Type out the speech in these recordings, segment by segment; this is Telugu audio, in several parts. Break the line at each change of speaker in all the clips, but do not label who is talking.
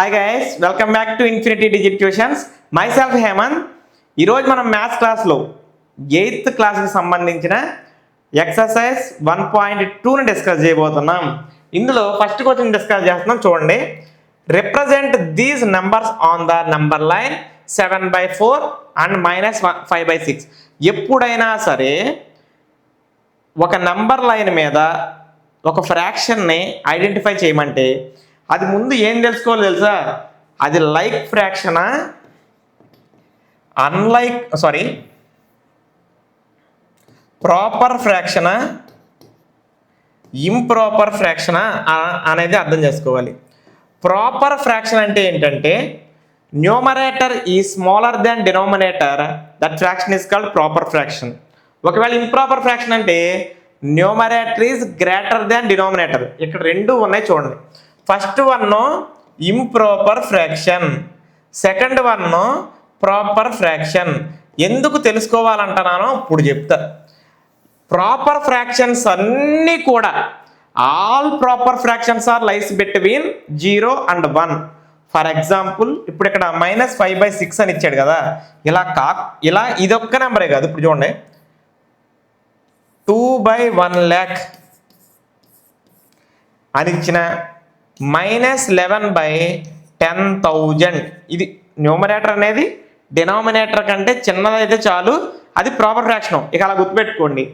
Hi guys, welcome back to Infinity Digit Tuitions. Myself Hemanth. ఈరోజు మనం మ్యాథ్స్ క్లాస్లో 8th క్లాస్కి సంబంధించిన ఎక్సర్సైజ్ 1.2ని డిస్కస్ చేయబోతున్నాం. ఇందులో ఫస్ట్ క్వశ్చన్ డిస్కస్ చేస్తున్నాం. చూడండి, represent these numbers on the number line 7/4 and -5/6. ఎప్పుడైనా సరే ఒక నెంబర్ లైన్ మీద ఒక ఫ్రాక్షన్ని ఐడెంటిఫై చేయమంటే అది ముందు ఏం తెలుసుకోవాలి తెలుసా? అది లైక్ ఫ్రాక్షనా, ప్రాపర్ ఫ్రాక్షనా, ఇంప్రాపర్ ఫ్రాక్షనా అనేది అర్థం చేసుకోవాలి. ప్రాపర్ ఫ్రాక్షన్ అంటే ఏంటంటే numerator is smaller than denominator, that fraction is called proper fraction. ఒకవేళ ఇంప్రాపర్ ఫ్రాక్షన్ అంటే numerator is greater than denominator. ఇక్కడ రెండు ఉన్నాయి చూడండి. First one improper fraction, second one proper fraction. ఎందుకు తెలుసుకోవాలంటున్నానో ఇప్పుడు చెప్తా. ప్రాపర్ ఫ్రాక్షన్స్ అన్నీ కూడా all proper fractions are lies between 0 and 1. For example ఇప్పుడు ఇక్కడ -5/6 అని ఇచ్చాడు కదా, ఇలా ఇదొక్క నెంబరే కాదు. ఇప్పుడు చూడండి, 2/1 lakh అని ఇచ్చిన -11/10,000. ఇది న్యూమరేటర్ అనేది డినామినేటర్ కంటే చిన్నదైతే చాలు, అది ప్రాపర్ ఫ్రాక్షన్. ఇక అలా గుర్తుపెట్టుకోండి.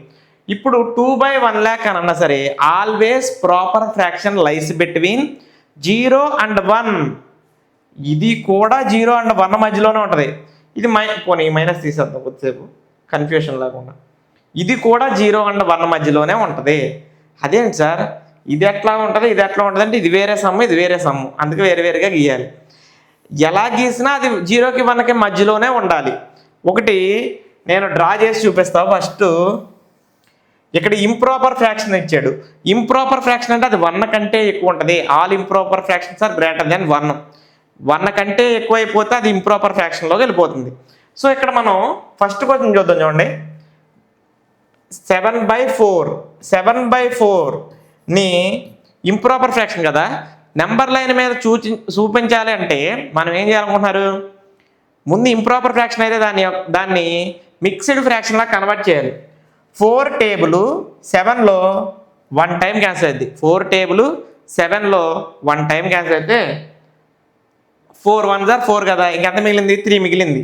ఇప్పుడు 2/1 lakh అని అన్నా సరే always proper fraction lies between 0 and 1. ఇది కూడా 0 and 1 మధ్యలోనే ఉంటుంది. ఇది పోనీ మైనస్ తీసేద్దాం కొద్దిసేపు కన్ఫ్యూషన్ లేకుండా. ఇది కూడా 0 and 1 మధ్యలోనే ఉంటుంది. అదేంటి సార్, ఇది ఎట్లా ఉంటుంది ఇది ఎట్లా ఉంటుంది అంటే ఇది వేరే సమ్ము ఇది వేరే సమ్ము, అందుకే వేరువేరుగా గీయాలి. ఎలా గీసినా అది 0కి 1కి మధ్యలోనే ఉండాలి. ఒకటి నేను డ్రా చేసి చూపిస్తాను. ఫస్ట్ ఇక్కడ ఇంప్రాపర్ ఫ్రాక్షన్ ఇచ్చాడు. ఇంప్రాపర్ ఫ్రాక్షన్ అంటే అది 1 కంటే ఎక్కువ ఉంటుంది. All improper fractions are greater than 1. 1 కంటే ఎక్కువ అయిపోతే అది ఇంప్రాపర్ ఫ్రాక్షన్లోకి వెళ్ళిపోతుంది. సో ఇక్కడ మనం ఫస్ట్ క్వశ్చన్ చూద్దాం. చూడండి, 7/4ని ఇంప్రాపర్ ఫ్రాక్షన్ కదా, నెంబర్ లైన్ మీద చూపించాలి అంటే మనం ఏం చేయాలనుకుంటున్నారు? ముందు ఇంప్రాపర్ ఫ్రాక్షన్ అయితే దాన్ని మిక్స్డ్ ఫ్రాక్షన్లా కన్వర్ట్ చేయాలి. 4 టేబుల్ 7లో 1 టైం క్యాన్సిల్ అవుతుంది. 4 టేబుల్ 7లో 1 టైం క్యాన్సిల్ అయితే 4 1s are 4 కదా, ఇంకెంత మిగిలింది? 3 మిగిలింది.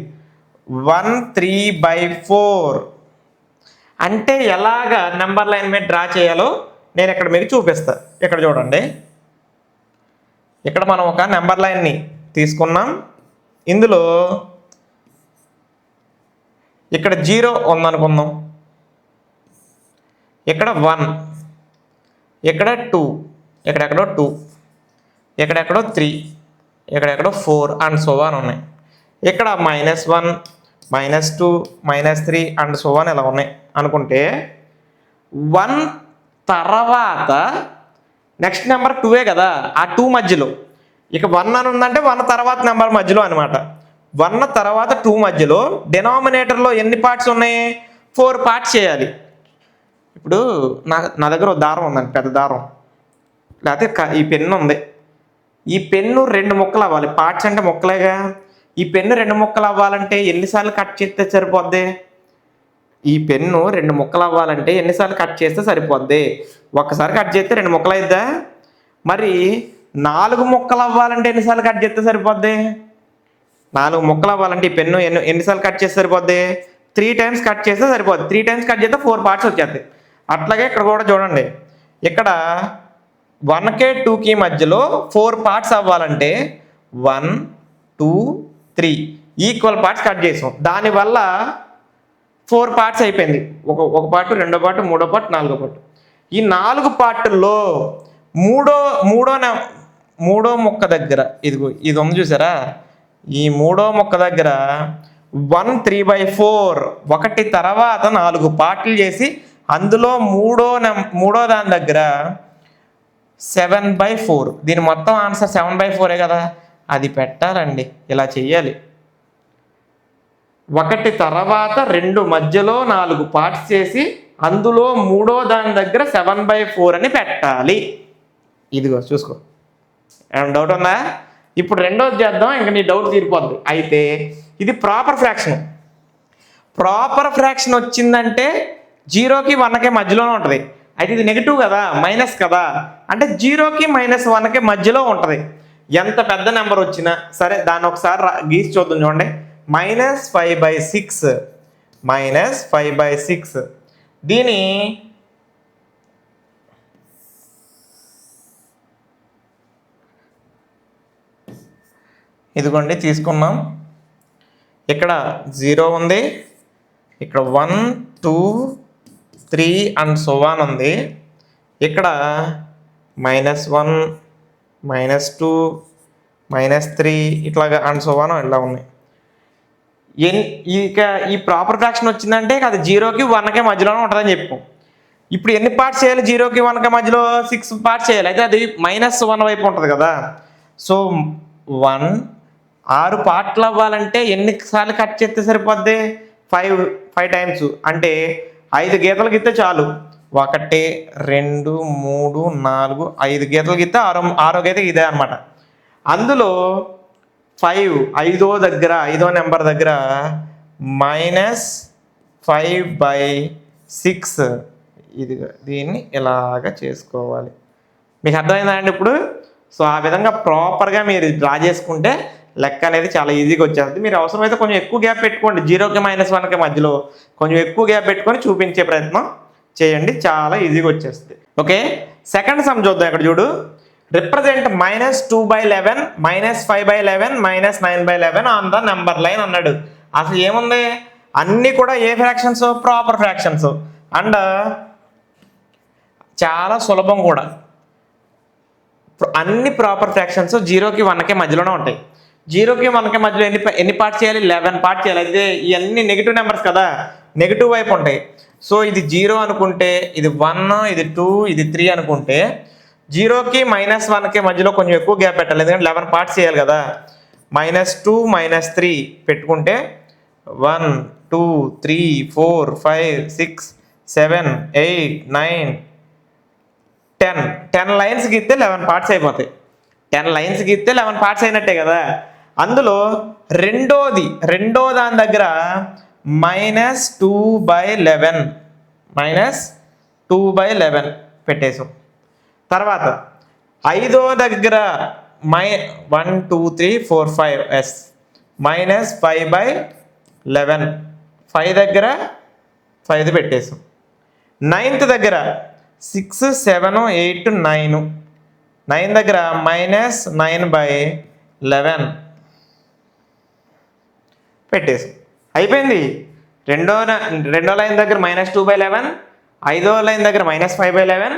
1/3/4 అంటే ఎలాగా నెంబర్ లైన్ మీద డ్రా చేయాలో నేను ఇక్కడ మీకు చూపిస్తా. ఇక్కడ చూడండి, ఇక్కడ మనం ఒక నెంబర్ లైన్ని తీసుకున్నాం. ఇందులో ఇక్కడ 0 ఉందనుకుందాం, ఇక్కడ 1, ఇక్కడ 2, ఇక్కడెక్కడో 2, ఇక్కడెక్కడో 3, ఇక్కడెక్కడో 4 అండ్ సో ఆన్ ఉన్నాయి. ఇక్కడ -1, -2, -3 అండ్ సో ఆన్ ఇలా ఉన్నాయి అనుకుంటే 1 తర్వాత నెక్స్ట్ నెంబర్ 2 కదా, ఆ 2 మధ్యలో ఇక 1 అని ఉందంటే 1 తర్వాత నెంబర్ మధ్యలో అనమాట. 1 తర్వాత 2 మధ్యలో డినామినేటర్లో ఎన్ని పార్ట్స్ ఉన్నాయి? 4 పార్ట్స్ చేయాలి. ఇప్పుడు నా దగ్గర దారం ఉందండి, పెద్ద దారం, లేకపోతే ఈ పెన్ను ఉంది. ఈ పెన్ను 2 ముక్కలు అవ్వాలి. పార్ట్స్ అంటే ముక్కలేగా. ఈ పెన్ను 2 ముక్కలు అవ్వాలంటే ఎన్నిసార్లు కట్ చేస్తే సరిపోద్ది? ఈ పెన్ను 2 ముక్కలు అవ్వాలంటే ఎన్నిసార్లు కట్ చేస్తే సరిపోద్ది? ఒక్కసారి కట్ చేస్తే 2 ముక్కలు అయిద్దా? మరి 4 ముక్కలు అవ్వాలంటే ఎన్నిసార్లు కట్ చేస్తే సరిపోద్ది? 4 ముక్కలు అవ్వాలంటే ఈ పెన్ను ఎన్నిసార్లు కట్ చేస్తే సరిపోద్ది? 3 times కట్ చేస్తే సరిపోద్ది. 3 times కట్ చేస్తే 4 parts వచ్చేస్తాయి. అట్లాగే ఇక్కడ కూడా చూడండి, ఇక్కడ 1కి 2కి మధ్యలో 4 parts అవ్వాలంటే 1 2 3 ఈక్వల్ పార్ట్స్ కట్ చేసాం. దానివల్ల 4 parts అయిపోయింది. ఒక పార్ట్, రెండో పార్ట్, మూడో పార్ట్, నాలుగో పార్ట్. ఈ 4 పార్టుల్లో మూడో మొక్క దగ్గర ఇది ఉంది చూసారా? ఈ మూడో మొక్క దగ్గర 1/3/4 ఒకటి తర్వాత 4 పార్ట్లు చేసి అందులో మూడో దాని దగ్గర 7/4. దీని మొత్తం ఆన్సర్ 7/4 కదా, అది పెట్టాలండి. ఇలా చెయ్యాలి. ఒకటి తర్వాత 2 మధ్యలో 4 పార్ట్స్ చేసి అందులో మూడో దాని దగ్గర 7/4 అని పెట్టాలి. ఇదిగో చూసుకో, ఏమైనా డౌట్ ఉందా? ఇప్పుడు రెండోది చేద్దాం, ఇంకా నీ డౌట్ తీరిపోద్ది. అయితే ఇది ప్రాపర్ ఫ్రాక్షన్. ప్రాపర్ ఫ్రాక్షన్ వచ్చిందంటే 0కి 1కి మధ్యలోనే ఉంటుంది. అయితే ఇది నెగిటివ్ కదా, మైనస్ కదా, అంటే 0కి -1కి మధ్యలో ఉంటుంది. ఎంత పెద్ద నెంబర్ వచ్చినా సరే దాన్ని ఒకసారి గీసి చూద్దాం. చూడండి, -5/6 -5/6 దీని ఇదిగోండి తీసుకున్నాం. ఇక్కడ 0 ఉంది, ఇక్కడ 1 2 3 అండ్ సో ఆన్ ఉంది. ఇక్కడ -1 -2 -3 ఇట్లాగా అండ్ సో ఆన్ ఇలా ఉన్నాయి. ఇక ఈ ప్రాపర్ ఫ్రాక్షన్ వచ్చిందంటే అది 0కి 1కి మధ్యలోనే ఉంటుందని చెప్పు. ఇప్పుడు ఎన్ని పార్ట్స్ చేయాలి? 0కి 1కి మధ్యలో 6 పార్ట్స్ చేయాలి. అయితే అది -1 వైపు ఉంటుంది కదా. సో 6 పార్ట్లు అవ్వాలంటే ఎన్నిసార్లు కట్ చేస్తే సరిపోద్ది? 5 టైమ్స్. అంటే 5 గీతలు గీస్తే చాలు. 1 2 3 4 5 గీతలు గీస్తే ఆరో గీత ఇదే అనమాట. అందులో 5వ నెంబర్ దగ్గర -5/6 ఇది దీన్ని ఇలాగ చేసుకోవాలి. మీకు అర్థమైందా అండి ఇప్పుడు? సో ఆ విధంగా ప్రాపర్గా మీరు డ్రా చేసుకుంటే లెక్క అనేది చాలా ఈజీగా వచ్చేస్తుంది. మీరు అవసరమైతే కొంచెం ఎక్కువ గ్యాప్ పెట్టుకోండి, 0కి -1కి మధ్యలో కొంచెం ఎక్కువ గ్యాప్ పెట్టుకొని చూపించే ప్రయత్నం చేయండి, చాలా ఈజీగా వచ్చేస్తుంది. ఓకే, సెకండ్ సమ్ చూద్దాం. ఇక్కడ చూడు, represent -2/11 -5/11 -9/11 on the number line అన్నాడు. అసలు ఏముంది? అన్నీ కూడా ఏ ఫ్రాక్షన్స్? Proper fractions. అండ్ చాలా సులభం కూడా. అన్ని ప్రాపర్ ఫ్రాక్షన్స్ 0కి 1కి మధ్యలోనే ఉంటాయి. 0కి 1కి మధ్యలో ఎన్ని పార్ట్స్ చేయాలి? 11 పార్ట్స్ చేయాలి. అయితే ఇవన్నీ నెగిటివ్ నెంబర్స్ కదా, నెగిటివ్ వైపు ఉంటాయి. సో ఇది 0 అనుకుంటే, ఇది 1, ఇది 2, ఇది 3 అనుకుంటే 0కి -1కి మధ్యలో కొంచెం ఎక్కువ గ్యాప్ పెట్టాలి, ఎందుకంటే 11 పార్ట్స్ చేయాలి కదా. -2 -3 పెట్టుకుంటే 1 2 3 4 5 6 7 8 9 10 లైన్స్ గీస్తే 11 పార్ట్స్ అయిపోతాయి. 10 లైన్స్ గీస్తే 11 పార్ట్స్ అయినట్టే కదా. అందులో రెండో దాని దగ్గర -2/11 పెట్టేసాం. తర్వాత 5వ దగ్గర 1 2 3 4 5 -5/11 5 దగ్గర 5 పెట్టేసాం. 9th దగ్గర 6 7 8 9 దగ్గర -9/11 పెట్టేసాం. అయిపోయింది. రెండో లైన్ దగ్గర -2/11, 5వ లైన్ దగ్గర -5/11,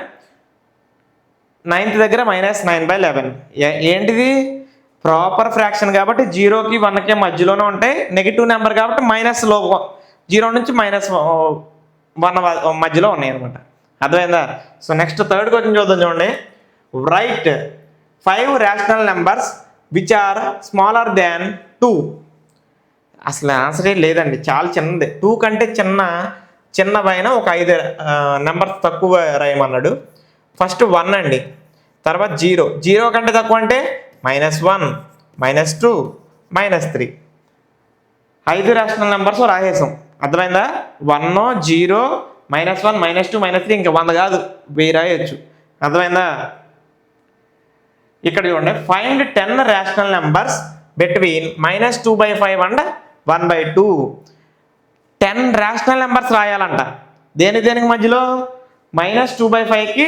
9th దగ్గర -9/11. ఏంటిది? ప్రాపర్ ఫ్రాక్షన్ కాబట్టి 0కి 1కి మధ్యలోనే ఉంటాయి. నెగిటివ్ నెంబర్ కాబట్టి మైనస్లో 0 నుంచి -1 మధ్యలో ఉన్నాయి అనమాట. అర్థమైందా? సో నెక్స్ట్ థర్డ్ క్వశ్చన్ చూద్దాం. చూడండి, right 5 rational numbers which are smaller than 2. అసలు ఆన్సరే లేదండి, చాలా చిన్నది. 2 కంటే చిన్నవైన ఒక 5 నెంబర్స్ తక్కువ రాయమన్నాడు. ఫస్ట్ 1 అండి, తర్వాత 0 కంటే తక్కువ అంటే -1 -2 -3. 5 రేషనల్ నెంబర్స్ రాసేసాం. అర్థమైందా? 1 0 -1 -2 -3 ఇంకా 100 కాదు, 1000 రాయొచ్చు. అర్థమైందా? ఇక్కడ చూడండి, find 10 rational numbers between -2/5 and 1/2. 10 rational numbers రాయాలంట. దేనికి మధ్యలో? -2/5కి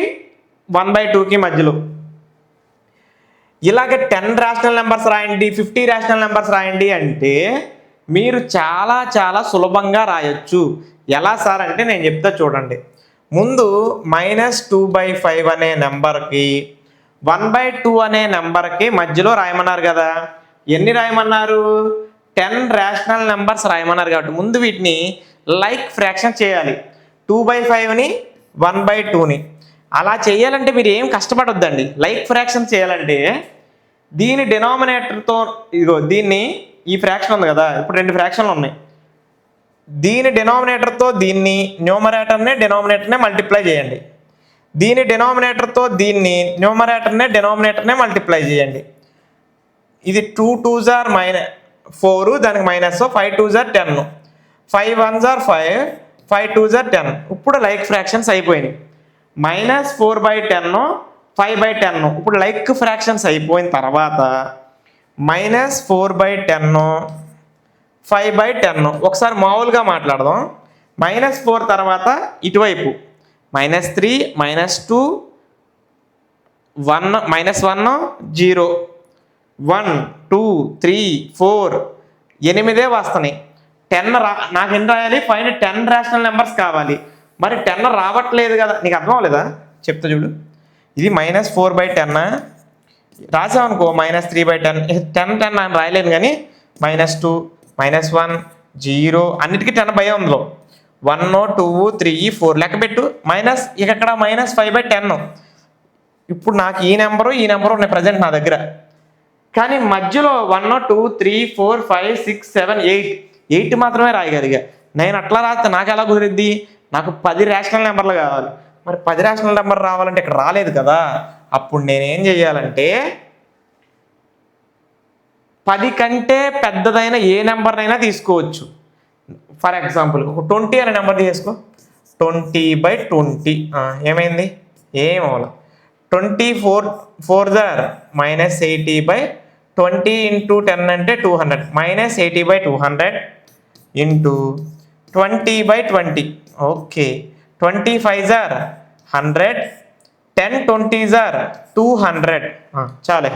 1/2కి మధ్యలో. ఇలాగే 10 రేషనల్ నెంబర్స్ రాయండి, 50 రేషనల్ నెంబర్స్ రాయండి అంటే మీరు చాలా సులభంగా రాయొచ్చు. ఎలా సార్ అంటే నేను చెప్తా చూడండి. ముందు -2/5 అనే నెంబర్కి 1/2 అనే నెంబర్కి మధ్యలో రాయమన్నారు కదా. ఎన్ని రాయమన్నారు? 10 రేషనల్ నెంబర్స్ రాయమన్నారు కాబట్టి ముందు వీటిని లైక్ ఫ్రాక్షన్ చేయాలి. 2/5ని 1/2ని అలా చేయాలంటే మీరు ఏం కష్టపడొద్దండి. లైక్ ఫ్రాక్షన్ చేయాలంటే దీని డినామినేటర్తో, ఇదిగో ఈ ఫ్రాక్షన్ ఉంది కదా, ఇప్పుడు 2 ఫ్రాక్షన్లు ఉన్నాయి. దీని డినామినేటర్తో దీన్ని డినామినేటర్నే మల్టిప్లై చేయండి. దీని డినామినేటర్తో దీన్ని డినామినేటర్నే మల్టిప్లై చేయండి. ఇది 2 2s are -4 దానికి minus 5 2s are 10 5 1s are 5 5 2s are 10 ఇప్పుడు లైక్ ఫ్రాక్షన్స్ అయిపోయినాయి -4/10 5/10 ఇప్పుడు లైక్ ఫ్రాక్షన్స్ అయిపోయిన తర్వాత -4/10 5/10 ఒకసారి మామూలుగా మాట్లాడదాం -4 తర్వాత ఇటువైపు -3 -2 1 -1 0 1 2 3 4 8 వస్తున్నాయి 10 నాకు ఎన్ని రాయాలి పైన 10 రేషనల్ నెంబర్స్ కావాలి మరి 10 రావట్లేదు కదా నీకు అర్థం అవ్వలేదా చెప్తా చూడు ఇది -4/10 రాసామనుకో -3/10 10 10 నేను రాయలేను కానీ -2 -1 0 అన్నిటికీ 10 భయం ఉందో 1 2 3 4 లెక్క పెట్టు ఇక్కడ -5/10 ఇప్పుడు నాకు ఈ నెంబరు ఉన్నాయి ప్రజెంట్ నా దగ్గర కానీ మధ్యలో 1 2 3 4 5 6 7 8 మాత్రమే రాయగలిగా నేను అట్లా రాస్తే నాకు ఎలా కుదిరిద్ది నాకు 10 రేషనల్ నెంబర్లు కావాలి మరి 10 రేషనల్ నెంబర్ రావాలంటే ఇక్కడ రాలేదు కదా అప్పుడు నేనేం చేయాలంటే 10 కంటే పెద్దదైన ఏ నెంబర్నైనా తీసుకోవచ్చు ఫర్ ఎగ్జాంపుల్ ఒక 20 అనే నెంబర్ తీసుకో 20/20 ఏమైంది ఏమవులా 24 4s are -80/20 into 10 అంటే 200 -80/200 into 20/20 okay 25s are 100 10 20s are 200 చాలే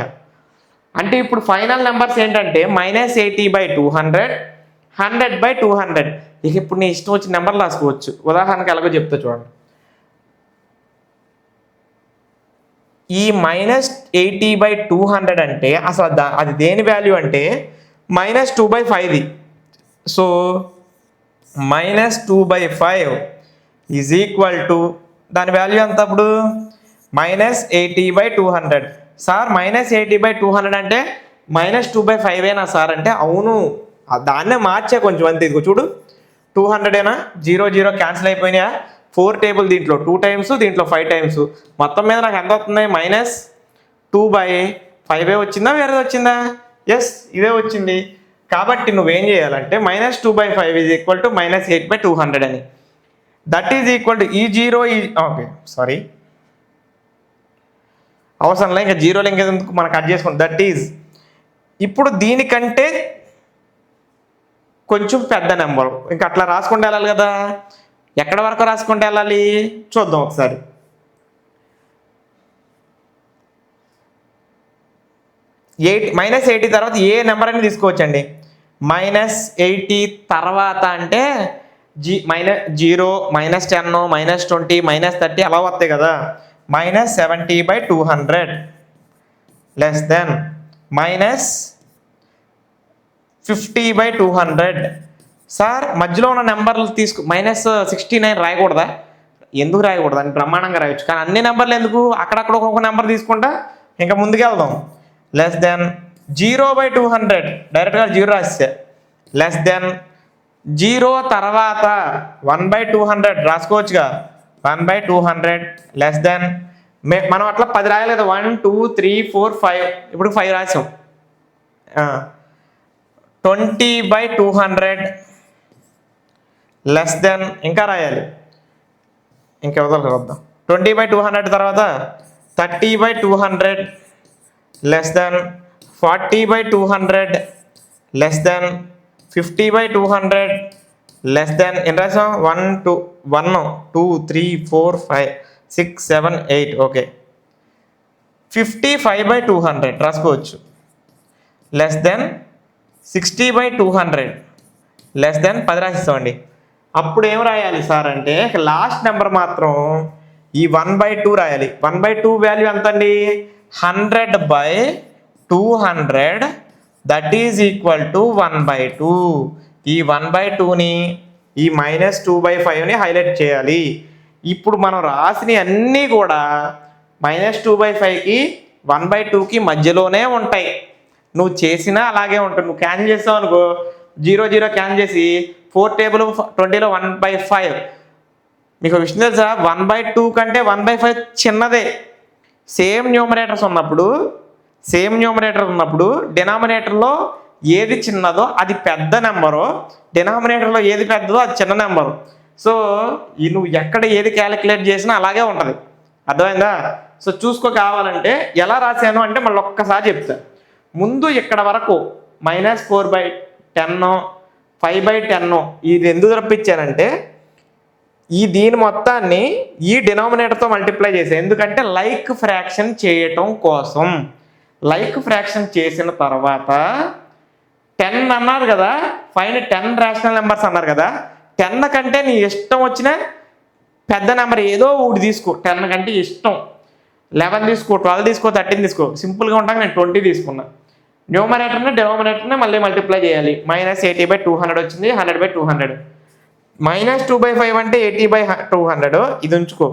అంటే ఇప్పుడు ఫైనల్ నెంబర్స్ ఏంటంటే -80/200 100/200 ఇక ఇప్పుడు నీ ఇష్టం వచ్చిన నెంబర్ రాసుకోవచ్చు ఉదాహరణకి ఎలాగో చెప్తా చూడండి ఈ -80/200 అంటే అసలు అది దేని వాల్యూ అంటే -2/5 సో -2/5 ఈజ్ ఈక్వల్ టు దాని వాల్యూ ఎంత అప్పుడు -80/200 సార్ -80/200 అంటే -2/5 ఏనా సార్ అంటే అవును దాన్నే మార్చే కొంచెం అంతే ఇదిగో చూడు 200 0 0 క్యాన్సిల్ అయిపోయినాయా 4 టేబుల్ దీంట్లో 2 టైమ్స్ దీంట్లో 5 టైమ్స్ మొత్తం మీద నాకు ఎంత వస్తుంది -2/5 వచ్చిందా వేరేది వచ్చిందా ఎస్ ఇదే వచ్చింది కాబట్టి నువ్వేం చేయాలంటే -2/5 ఈజ్ ఈక్వల్ టు -8/200 అని దట్ ఈజ్ ఈక్వల్ టు ఈ 0 ఓకే సారీ అవసరంలో ఇంకా జీరోలు ఇంకెందుకు మనం కట్ చేసుకుంటాం దట్ ఈజ్ ఇప్పుడు దీనికంటే కొంచెం పెద్ద నెంబర్ ఇంకా అట్లా రాసుకుంటూ వెళ్ళాలి కదా ఎక్కడ వరకు రాసుకుంటూ వెళ్ళాలి చూద్దాం ఒకసారి -80 తర్వాత ఏ నెంబర్ అని తీసుకోవచ్చండి -80 తర్వాత అంటే -0 -10 -20 -30 అలా వస్తాయి కదా -70/200 లెస్ దెన్ -50/200 సార్ మధ్యలో ఉన్న నెంబర్లు -69 రాయకూడదా ఎందుకు రాయకూడదు అని బ్రహ్మాండంగా రాయొచ్చు కానీ అన్ని నెంబర్లు ఎందుకు అక్కడక్కడ ఒక్కొక్క నెంబర్ తీసుకుంటా ఇంకా ముందుకెళ్దాం లెస్ దెన్ 0/200 డైరెక్ట్గా 0 రాస్తే లెస్ దెన్ 0 తర్వాత 1/200 రాసుకోవచ్చుగా 1/200 లెస్ దెన్ మనం అట్లా 10 రాయాలి కదా 1 2 3 4 5 ఇప్పుడు 5 రాసాం 20/200 లెస్ దెన్ ఇంకా రాయాలి ఇంకా వద్దాం 20/200 తర్వాత 30/200 less than 40/200 less than 50/200 less than ఎన్ని రాసాం 1 2 3 4 5 6 7 8 ఓకే 55/200 రాసుకోవచ్చు లెస్ దెన్ 60/200 లెస్ దెన్ 10 రాసిస్తామండి అప్పుడు ఏం రాయాలి సార్ అంటే లాస్ట్ నెంబర్ మాత్రం ఈ 1/2 రాయాలి 1/2 వాల్యూ ఎంత అండి 100/200 దట్ ఈజ్ ఈక్వల్ టు 1/2 ఈ 1/2ని ఈ -2/5ని హైలైట్ చేయాలి ఇప్పుడు మనం రాసిన అన్నీ కూడా -2/5కి 1/2కి మధ్యలోనే ఉంటాయి నువ్వు చేసినా అలాగే ఉంటుంది నువ్వు క్యాన్సిల్ చేస్తావు అనుకో 0 0 క్యాన్సిల్ చేసి 4 టేబుల్ 20లో 1/5 మీకు విషయం తెలుసా 1/2 కంటే 1/5 చిన్నదే సేమ్ న్యూమరేటర్స్ ఉన్నప్పుడు సేమ్ న్యూమరేటర్ ఉన్నప్పుడు డినామినేటర్లో ఏది చిన్నదో అది పెద్ద నెంబరు, డినామినేటర్లో ఏది పెద్దదో అది చిన్న నెంబరు. సో నువ్వు ఎక్కడ ఏది క్యాలిక్యులేట్ చేసినా అలాగే ఉంటుంది. అర్థమైందా? సో చూసుకో. కావాలంటే ఎలా రాశాను అంటే మళ్ళీ ఒక్కసారి చెప్తా. ముందు ఇక్కడ వరకు -4/10 5/10 ఇది ఎందుకు రప్పించానంటే దీని మొత్తాన్ని ఈ డినామినేటర్తో మల్టిప్లై చేశాను. ఎందుకంటే లైక్ ఫ్రాక్షన్ చేయటం కోసం. లైక్ ఫ్రాక్షన్ చేసిన తర్వాత 10 అన్నారు కదా, పైన 10 రేషనల్ నెంబర్స్ అన్నారు కదా, 10 కంటే నీ ఇష్టం వచ్చిన పెద్ద నెంబర్ ఏదో ఒకటి తీసుకో. 10 కంటే ఇష్టం 11 తీసుకో, 12 తీసుకో, 13 తీసుకో. సింపుల్గా ఉంటాక నేను 20 తీసుకున్నా. న్యూమరేటర్ని డినామినేటర్ని మళ్ళీ మల్టిప్లై చేయాలి. -80/200 వచ్చింది, 100/200. -2/5 అంటే 80/200. ఇది ఉంచుకో.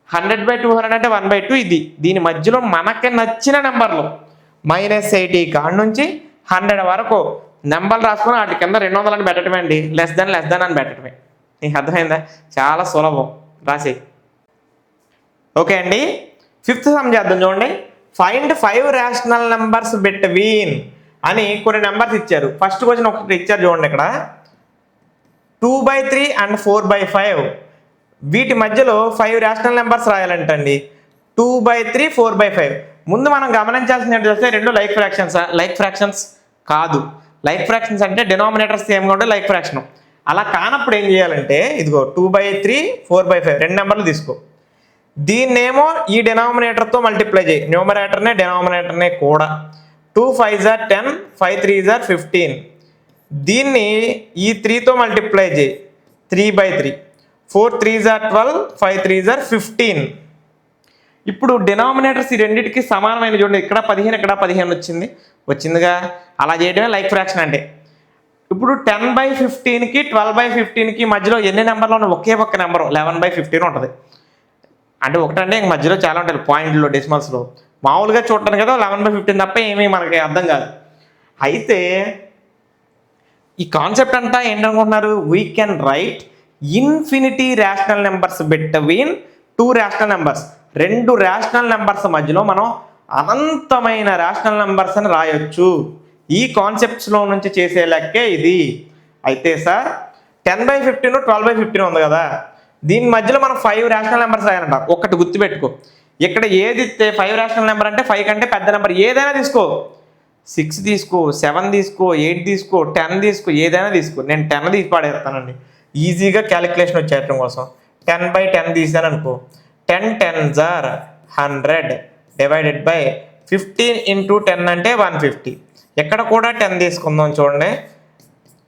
100/200 అంటే 1/2. ఇది దీని మధ్యలో మనకి నచ్చిన నెంబర్లు -80 కాడ నుంచి 100 వరకు నెంబర్లు రాసుకొని వాటి కింద 200 అని పెట్టడమే అండి. లెస్ దాన్ అని పెట్టడమే. నీకు అర్థమైందా? చాలా సులభం. రాసి ఓకే అండి. 5th సమ్ చేద్దాం. చూడండి. ఫైండ్ 5 రేషనల్ నెంబర్స్ బిట్వీన్ అని కొన్ని నెంబర్స్ ఇచ్చారు. ఫస్ట్ క్వశ్చన్ ఒకటి ఇచ్చారు చూడండి. ఇక్కడ 2/3 అండ్ 4/5 వీటి మధ్యలో 5 రేషనల్ నెంబర్స్ రాయాలంటండి. 2/3 4/5. ముందు మనం గమనించాల్సింది ఏంటి చూస్తే రెండు లైక్ ఫ్రాక్షన్స్ కాదు. లైక్ ఫ్రాక్షన్స్ అంటే డినామినేటర్స్ సేమ్గా ఉంటే లైక్ ఫ్రాక్షన్. అలా కానప్పుడు ఏం చేయాలంటే ఇదిగో 2/3 4/5 రెండు నెంబర్లు తీసుకో. దీన్నేమో ఈ డినామినేటర్తో మల్టిప్లై చేయి. న్యూమరేటర్నే డినామినేటర్నే కూడా. 2 5s are 10, 5 3s are 15. దీన్ని ఈ 3తో మల్టిప్లై చేయి. 3/3. 4 3s are 12, 5 3s are 15. ఇప్పుడు డినామినేటర్స్ ఈ రెండింటికి సమానమైన చూడండి. ఇక్కడ 15 ఇక్కడ 15 వచ్చిందిగా. అలా చేయడమే లైక్ ఫ్రాక్షన్ అంటే. ఇప్పుడు 10/15కి 12/15కి మధ్యలో ఎన్ని నెంబర్లు ఉన్నాయి? ఒకే ఒక్క నెంబరు 11/15 ఉంటుంది. అంటే ఒకటంటే ఇంక మధ్యలో చాలా ఉంటాయి పాయింట్లో, డెసిమల్స్లో. మామూలుగా చూడటానికి కదా 11/15 తప్ప ఏమీ మనకి అర్థం కాదు. అయితే ఈ కాన్సెప్ట్ అంతా ఏంటనుకుంటున్నారు? We can write infinity rational numbers between 2 rational numbers. 2 rational numbers మధ్యలో మనం అనంతమైన రేషనల్ నెంబర్స్ అని రాయొచ్చు. ఈ కాన్సెప్ట్స్లో నుంచి చేసే లెక్కే ఇది. అయితే సార్ 10/15 12/15 ఉంది కదా, దీని మధ్యలో మనం 5 రేషనల్ నెంబర్స్ రాయాలంట. ఒకటి గుర్తుపెట్టుకో. ఇక్కడ ఏది ఇస్తే 5 రేషనల్ నెంబర్ అంటే 5 కంటే పెద్ద నెంబర్ ఏదైనా తీసుకో. 6 తీసుకో, 7 తీసుకో, 8 తీసుకో, 10 తీసుకో, ఏదైనా తీసుకో. నేను 10 తీసి పాడేస్తానండి ఈజీగా క్యాలిక్యులేషన్ వచ్చేయటం కోసం. 10/10 తీసాను అనుకో. 10 10s are 100 divided by 15 into 10 అంటే 150. ఎక్కడ కూడా 10 తీసుకుందాం చూడండి.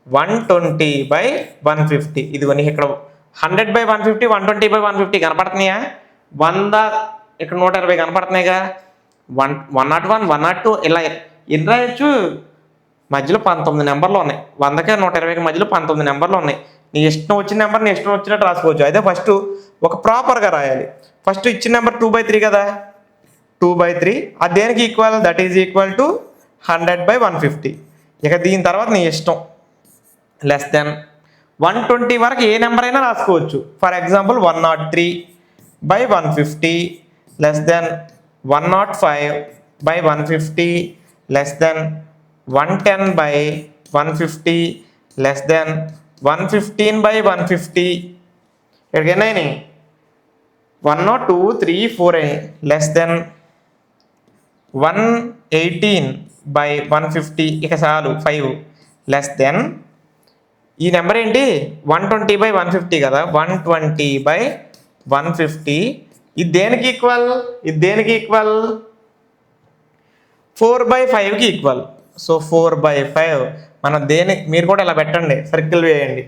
120/150. ఇదిగో నీకు ఇక్కడ 100/150, 120/150 కనపడుతున్నాయా? 100 ఇక్కడ 120 కనపడుతున్నాయిగా. 101, 102 ఇలా ఎన్ని రాయొచ్చు? మధ్యలో 19 నెంబర్లు ఉన్నాయి. 100కి 120కి మధ్యలో 19 నెంబర్లు ఉన్నాయి. నీ ఇష్టం వచ్చిన నెంబర్ నీ ఇష్టం వచ్చినట్టు రాసుకోవచ్చు. అయితే ఫస్ట్ ఒక ప్రాపర్గా రాయాలి. ఫస్ట్ ఇచ్చిన నెంబర్ 2/3 కదా. 2/3 అది దేనికి equal? That is equal to 100/150. ఇక దీని తర్వాత నీ ఇష్టం. లెస్ దెన్ 120 వరకు ఏ నెంబర్ అయినా రాసుకోవచ్చు. For example 103/150 less than 105/150 less than 110/150 less than 115/150. ఇక్కడికి ఎన్ని అయినాయి? 1 2 3 4 అయినాయి. Less than 118/150. ఇక చాలు 5 లెస్ దెన్ ఈ నెంబర్ ఏంటి? 120/150 కదా. 120/150 ఇది దేనికి ఈక్వల్? 4/5కి ఈక్వల్. సో 4/5 మనం మీరు కూడా ఇలా పెట్టండి, సర్కిల్ వేయండి.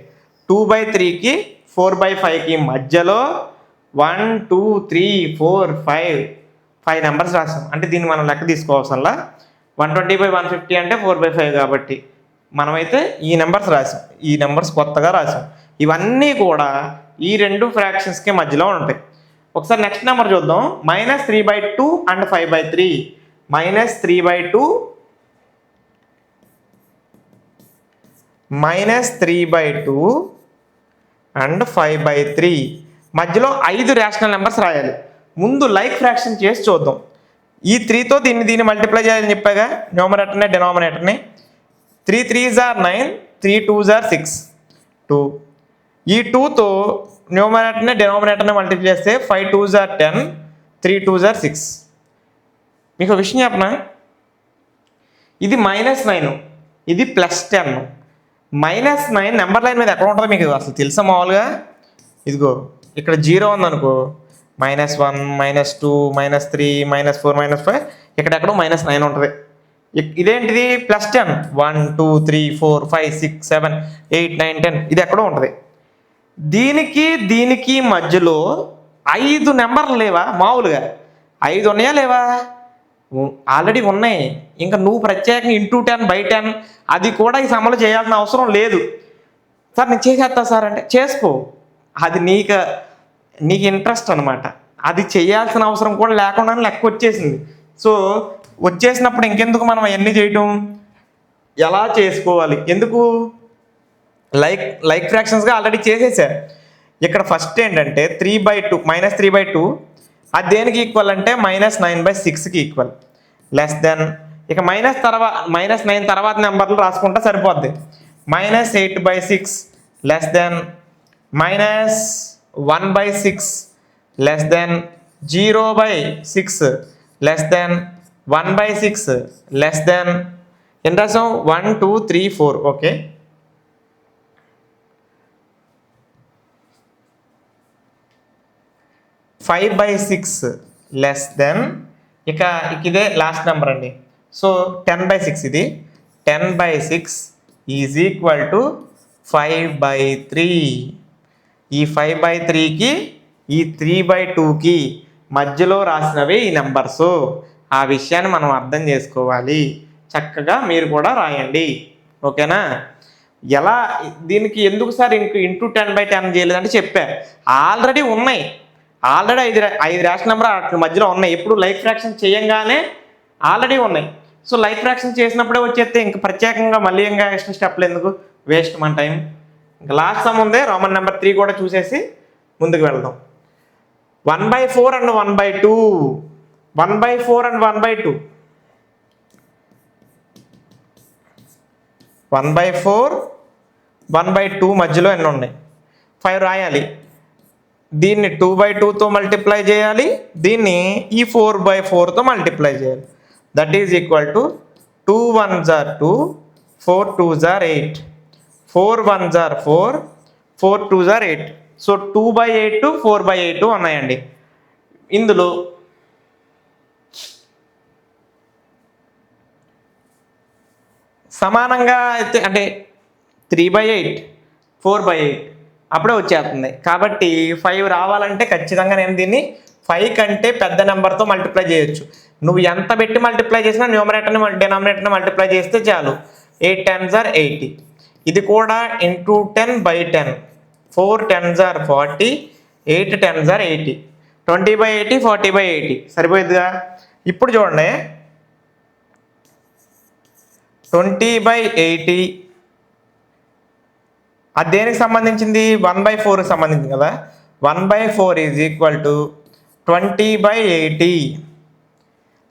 2/3కి 4/5కి మధ్యలో 1 2 3 4 5 నెంబర్స్ రాసాం. అంటే దీన్ని మనం లెక్క తీసుకోవాల్సల్లా. 120/150 అంటే 4/5 కాబట్టి మనమైతే ఈ నెంబర్స్ రాసాం. ఈ నెంబర్స్ కొత్తగా రాసాం. ఇవన్నీ కూడా ఈ రెండు ఫ్రాక్షన్స్కి మధ్యలో ఉంటాయి. ఒకసారి నెక్స్ట్ నెంబర్ చూద్దాం. -3/2 అండ్ 5/3. -3/2 అండ్ 5/3 మధ్యలో 5 రేషనల్ నెంబర్స్ రాయాలి. ముందు లైక్ ఫ్రాక్షన్ చేసి చూద్దాం. ఈ 3తో దీన్ని మల్టిప్లై చేయాలని చెప్పాగా న్యూమరేటర్ని డినామినేటర్ని. 3 3s are 9, 3 2s are 6 2. ఈ 2తో న్యూమరేటర్ని డినామినేటర్ని మల్టిప్లై చేస్తే 5 2s are 10, 3 2s are 6. మీకు ఒక విషయం చెప్పనా, ఇది -9 ఇది +10. -9 నెంబర్ లైన్ మీద ఎక్కడ ఉంటుందో మీకు అసలు తెలుసా మామూలుగా? ఇదిగో ఇక్కడ 0 ఉందనుకో, -1 -2 -3 -4 -5 ఇక్కడెక్కడో -9 ఉంటుంది. ఇదేంటిది +10 1 2 3 4 5 6 7 8 9 10 ఇది ఎక్కడో ఉంటుంది. దీనికి మధ్యలో 5 నెంబర్లు లేవా? మామూలుగా 5 ఉన్నాయా లేవా? ఆల్రెడీ ఉన్నాయి. ఇంకా నువ్వు ప్రత్యేకంగా ఇంటూ 10/10 అది కూడా ఈ సమ్మలో చేయాల్సిన అవసరం లేదు. సార్ నేను చేసేస్తా సార్ అంటే చేసుకో, అది నీకు ఇంట్రెస్ట్ అనమాట. అది చేయాల్సిన అవసరం కూడా లేకుండా లెక్క వచ్చేసింది. సో వచ్చేసినప్పుడు ఇంకెందుకు మనం అవన్నీ చేయటం, ఎలా చేసుకోవాలి ఎందుకు? లైక్ ఫ్రాక్షన్స్గా ఆల్రెడీ చేసేసా. ఇక్కడ ఫస్ట్ ఏంటంటే 3/2 -3/2 అది దేనికి ఈక్వల్ అంటే -9/6కి ఈక్వల్. లెస్ దెన్ ఇక -9 తర్వాత నెంబర్లు రాసుకుంటే సరిపోద్ది. -8/6 less than -1/6 less than 0/6 less than 1/6 less than ఎంత రాసాం 1 2 3 4 ఓకే. -5/6 లెస్ దెన్ ఇక ఇదే లాస్ట్ నెంబర్ అండి. సో 10/6 ఇది 10/6 ఈజ్ ఈక్వల్ టు 5/3. ఈ 5/3కి ఈ 3/2కి మధ్యలో రాసినవి ఈ నెంబర్సు. ఆ విషయాన్ని మనం అర్థం చేసుకోవాలి. చక్కగా మీరు కూడా రాయండి ఓకేనా. ఎలా దీనికి ఎందుకు సార్ ఇంటూ 10/10 చేయలేదంటే చెప్పా, ఆల్రెడీ ఉన్నాయి. ఆల్రెడీ 5 రేషన్ నెంబర్ అట్ల మధ్యలో ఉన్నాయి. ఎప్పుడు లైక్ ఫ్రాక్షన్ చేయంగానే ఆల్రెడీ ఉన్నాయి. సో లైక్ ఫ్రాక్షన్ చేసినప్పుడే వచ్చేస్తే ఇంకా ప్రత్యేకంగా మళ్ళీ ఇంకా ఎక్స్ట్రా స్టెప్లు ఎందుకు, వేస్ట్ మన టైం. ఇంకా లాస్ట్ సమ్ ఉంది రోమన్ నెంబర్ 3 కూడా చూసేసి ముందుకు వెళ్దాం. 1/4 and 1/2 1/4 and 1/2 1/4 1/2 మధ్యలో ఎన్ని ఉన్నాయి 5 రాయాలి. దీన్ని 2/2తో మల్టిప్లై చేయాలి, దీన్ని ఈ 4/4తో మల్టిప్లై చేయాలి. That is equal to 2 1s are 2 4 2s are 8 4 1s are 4 4 2s are 8. So 2/8 4/8 ఉన్నాయండి. ఇందులో సమానంగా అయితే అంటే 3/8 4/8 అప్పుడే వచ్చేస్తుంది. కాబట్టి 5 రావాలంటే ఖచ్చితంగా నేను దీన్ని 5 కంటే పెద్ద నెంబర్తో మల్టిప్లై చేయొచ్చు. నువ్వు ఎంత పెట్టి మల్టిప్లై చేసినా న్యూమరేటర్ని డినామినేటర్ని మల్టిప్లై చేస్తే చాలు. 8 10s are 80. ఇది కూడా into 10/10 4 10s are 40 8 10s are 80 20/80 40/80 సరిపోయిందిగా. ఇప్పుడు చూడండి 20/80 అది దేనికి సంబంధించింది 1/4కి సంబంధించింది కదా. 1/4 is equal to 20/80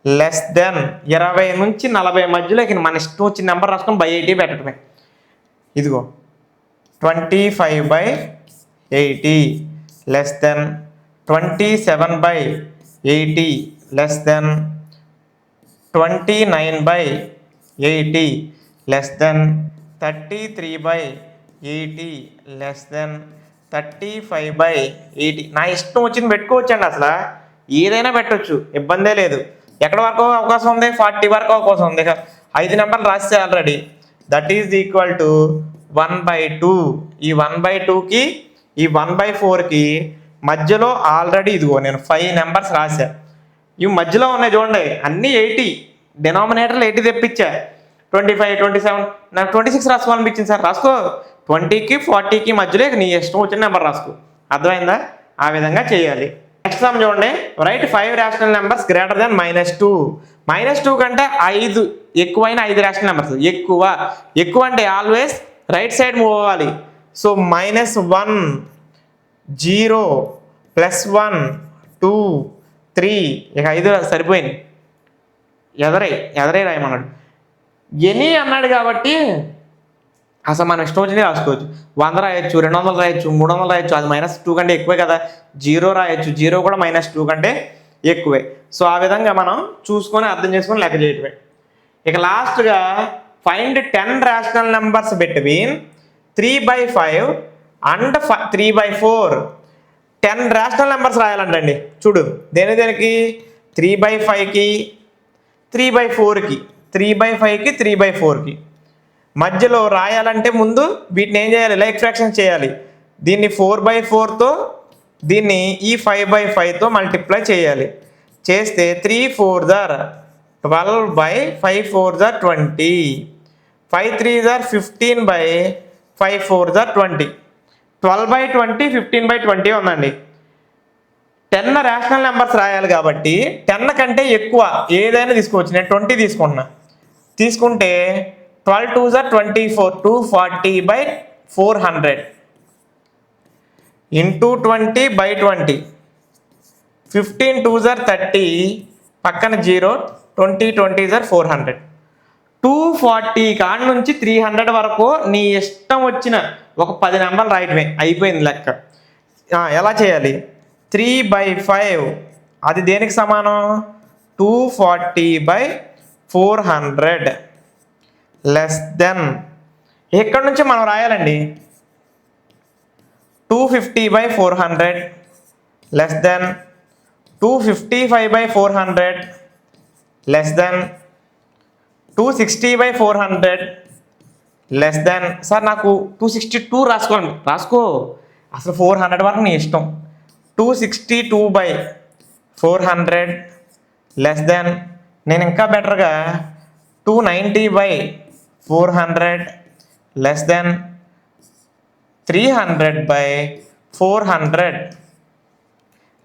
less than 20 నుంచి 40 మధ్యలో మన ఇష్టం వచ్చిన నెంబర్ రాసుకొని /80 పెట్టడమే. ఇదిగో 25/80 less than 27/80 less than 29/80 less than 33/80 less than 35/80. నా ఇష్టం వచ్చింది పెట్టుకోవచ్చండి, అసలు ఏదైనా పెట్టవచ్చు, ఇబ్బందే లేదు. ఎక్కడ వరకు అవకాశం ఉంది 40 వరకు అవకాశం ఉంది. 5 నెంబర్లు రాస్తే already. That is equal to 1/2. ఈ 1/2కి ఈ 1/4కి మధ్యలో ఆల్రెడీ ఇదిగో నేను 5 నెంబర్స్ రాశా. ఇవి మధ్యలో ఉన్నాయి చూడండి, అన్నీ 80. డినామినేటర్లు 80 తెప్పించా. 25 27 నాకు 26 రాసుకోవాలనిపించింది సార్, రాసుకో. 20కి 40కి మధ్యలో నీ ఇష్టం వచ్చిన నెంబర్ రాసుకో. అర్థమైందా? ఆ విధంగా చేయాలి. నెక్స్ట్ సమ్ చూడండి, right 5 rational numbers greater than -2. -2 కంటే 5 ఎక్కువైన 5 రేషనల్ నెంబర్స్. ఎక్కువ అంటే ఆల్వేస్ రైట్ సైడ్ మూవ్ అవ్వాలి. సో -1 0 +1 2 3 ఇక 5 సరిపోయింది. ఎదరే రాయమన్నాడు. ఎనీ అన్నాడు కాబట్టి అసలు మనం ఇష్టం వచ్చింది రాసుకోవచ్చు. 100 రాయొచ్చు, 200 రాయొచ్చు, 300 రాయొచ్చు. అది -2 కంటే ఎక్కువే కదా. 0 రాయొచ్చు, 0 కూడా -2 కంటే ఎక్కువే. సో ఆ విధంగా మనం చూసుకొని అర్థం చేసుకొని లెక్క చేయటమే. ఇక లాస్ట్గా find 10 rational numbers between 3/5 and 3/4. 10 rational numbers రాయాలంటండి. చూడు దేనికి 3/5కి 3/4కి 3/5కి 3/4కి మధ్యలో రాయాలంటే ముందు వీటిని ఏం చేయాలి, లైక్ ఫ్రాక్షన్ చేయాలి. దీన్ని 4/4తో దీన్ని ఈ 5/5తో మల్టిప్లై చేయాలి. చేస్తే 3 4 * 12/5 4 * 20, 5 3 * 15/5 4 * 20, 12/20 15/20 ఉందండి. 10 రేషనల్ నెంబర్స్ రాయాలి కాబట్టి 10 కంటే ఎక్కువ ఏదైనా తీసుకోవచ్చు. నేను 20 తీసుకుంటున్నా. తీసుకుంటే 12 2 * 24, 240/400 ఇంటూ 20/20, 15 2 * 30, పక్కన 0, 20 20 * 400. 240 కాడ నుంచి 300 వరకు నీ ఇష్టం వచ్చిన ఒక 10 నెంబర్లు రాయటమే, అయిపోయింది లెక్క. ఎలా చేయాలి, 3/5 అది దేనికి సమానం, 240/400 లెస్ దెన్ ఇక్కడ నుంచి మనం రాయాలండి 250/400 less than 255/400 less than 260/400 less than. Sir నాకు 262 రాసుకో, అసలు 400 వరకు నీ ఇష్టం. 262/400 లెస్ దెన్, నేను ఇంకా బెటర్గా 290/400 లెస్ దెన్ 300/400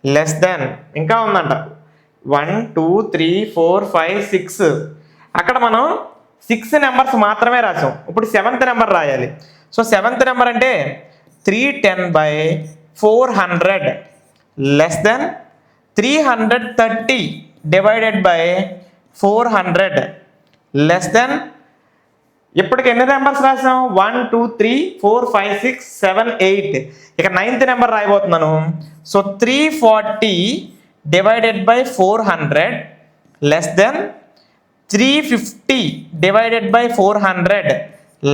లెస్ దెన్, ఇంకా ఉందంట 1 2 3 4 5 6. అక్కడ మనం 6 నెంబర్స్ మాత్రమే రాసాం. ఇప్పుడు 7th నెంబర్ రాయాలి. సో 7th నెంబర్ అంటే 310/400 లెస్ దెన్ 330/400 లెస్ దెన్. ఇప్పటికి ఎన్ని నెంబర్స్ రాసాం, 1 2 3 4 5 6 7 8. ఇక 9th నెంబర్ రాయబోతున్నాను. So 340/400 less than 350/400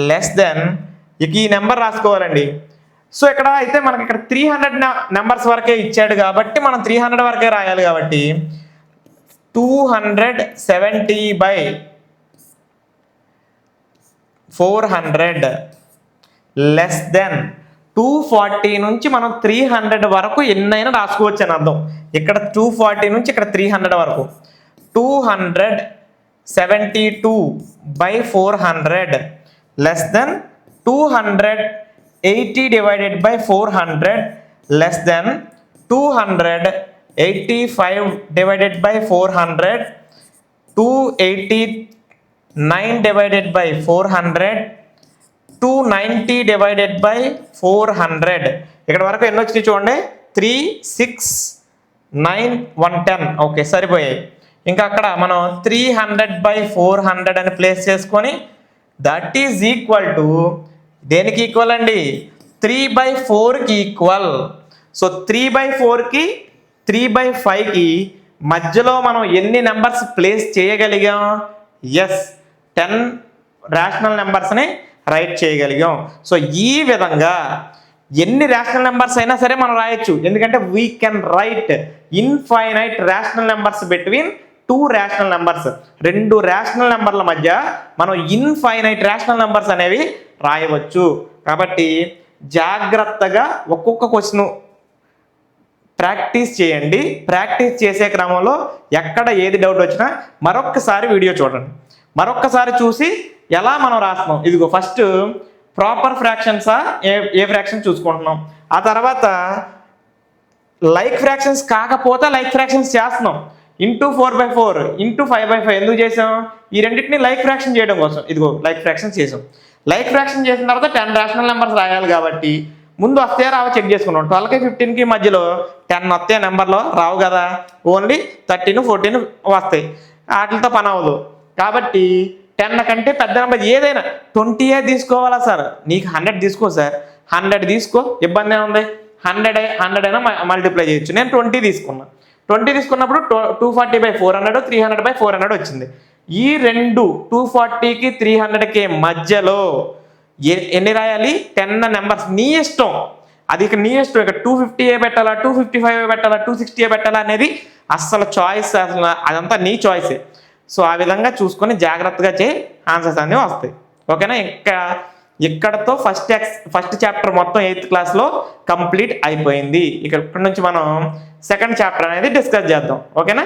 less than. ఇక ఈ నెంబర్ రాసుకోవాలండి. సో ఇక్కడ అయితే మనకి ఇక్కడ 300 నెంబర్స్ వరకే ఇచ్చాడు కాబట్టి మనం 300 వరకే రాయాలి. కాబట్టి 270/400 లెస్ దెన్ 240 నుంచి మనం 300 వరకు ఎన్నైనా రాసుకోవచ్చు అని అర్థం. ఇక్కడ 240 నుంచి ఇక్కడ 300 వరకు 272/400 లెస్ దెన్ 280/400 లెస్ దెన్ 285/400 289/400 290/400. ఇక్కడ వరకు ఎన్ని వచ్చినాయి చూడండి, 3 6 9 110. ఓకే, సరిపోయాయి. ఇంకా అక్కడ మనం 300/400 అని ప్లేస్ చేసుకొని దట్ ఈజ్ ఈక్వల్ టు దేనికి ఈక్వల్ అండి, 3/4కి ఈక్వల్. సో 3/4కి 3/5కి మధ్యలో మనం ఎన్ని నెంబర్స్ ప్లేస్ చేయగలిగాం, ఎస్ 10 రేషనల్ నెంబర్స్ని రైట్ చేయగలిగాం. సో ఈ విధంగా ఎన్ని రేషనల్ నెంబర్స్ అయినా సరే మనం రాయొచ్చు. ఎందుకంటే we can write infinite rational numbers between 2 rational numbers. 2 rational నెంబర్ల మధ్య మనం ఇన్ఫైనైట్ రేషనల్ నెంబర్స్ అనేవి రాయవచ్చు. కాబట్టి జాగ్రత్తగా ఒక్కొక్క క్వశ్చన్ ప్రాక్టీస్ చేయండి. ప్రాక్టీస్ చేసే క్రమంలో ఎక్కడ ఏది డౌట్ వచ్చినా మరొక్కసారి వీడియో చూడండి. మరొక్కసారి చూసి ఎలా మనం రాస్తున్నాం, ఇదిగో ఫస్ట్ ప్రాపర్ ఫ్రాక్షన్సా ఏ ఫ్రాక్షన్ చూసుకుంటున్నాం. ఆ తర్వాత లైక్ ఫ్రాక్షన్స్ కాకపోతే లైక్ ఫ్రాక్షన్స్ చేస్తున్నాం. ఇంటూ 4/4 ఇంటూ 5/5 ఎందుకు చేసాం, ఈ రెండింటిని లైక్ ఫ్రాక్షన్ చేయడం కోసం. ఇదిగో లైక్ ఫ్రాక్షన్ చేసాం. లైక్ ఫ్రాక్షన్ చేసిన తర్వాత 10 రేషనల్ నెంబర్స్ రాయాలి కాబట్టి ముందు వస్తే రావో చెక్ చేసుకున్నాం. 12కి 15కి మధ్యలో 10 వస్తే నెంబర్లో రావు కదా, ఓన్లీ 13 14 వస్తాయి. వాటితో పని అవ్వదు. కాబట్టి 10 కంటే పెద్ద నెంబర్ ఏదైనా 20 తీసుకోవాలా సార్, నీకు 100 తీసుకో సార్, 100 తీసుకో, ఇబ్బంది ఏముంది, 100 అయినా మల్టిప్లై చేయొచ్చు. నేను 20 తీసుకున్నా. 20 తీసుకున్నప్పుడు 240/400 300/400 వచ్చింది. ఈ రెండు 240కి 300కి మధ్యలో ఎన్ని రాయాలి, 10 నెంబర్స్ నీ ఇష్టం. అది ఇక నీ ఇష్టం. ఇక 250 పెట్టాలా, 255 పెట్టాలా, 260 పెట్టాలా అనేది అస్సలు చాయిస్, అసలు అదంతా నీ చాయిసే. సో ఆ విధంగా చూసుకొని జాగ్రత్తగా చేయి, ఆన్సర్స్ అన్నీ వస్తాయి. ఓకేనా. ఇంకా ఇక్కడతో ఫస్ట్ చాప్టర్ మొత్తం 8th క్లాస్లో కంప్లీట్ అయిపోయింది. ఇక్కడ నుంచి మనం సెకండ్ చాప్టర్ అనేది డిస్కస్ చేద్దాం. ఓకేనా.